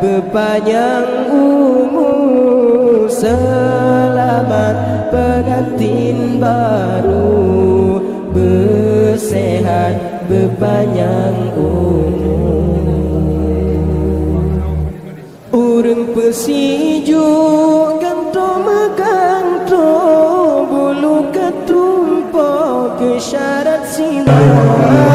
berpanjang umur, selamat pengantin baru, bersehat berpanjang umur. Urang persijuk ganto meganto, bulu ketrumpo ke syarat sinar.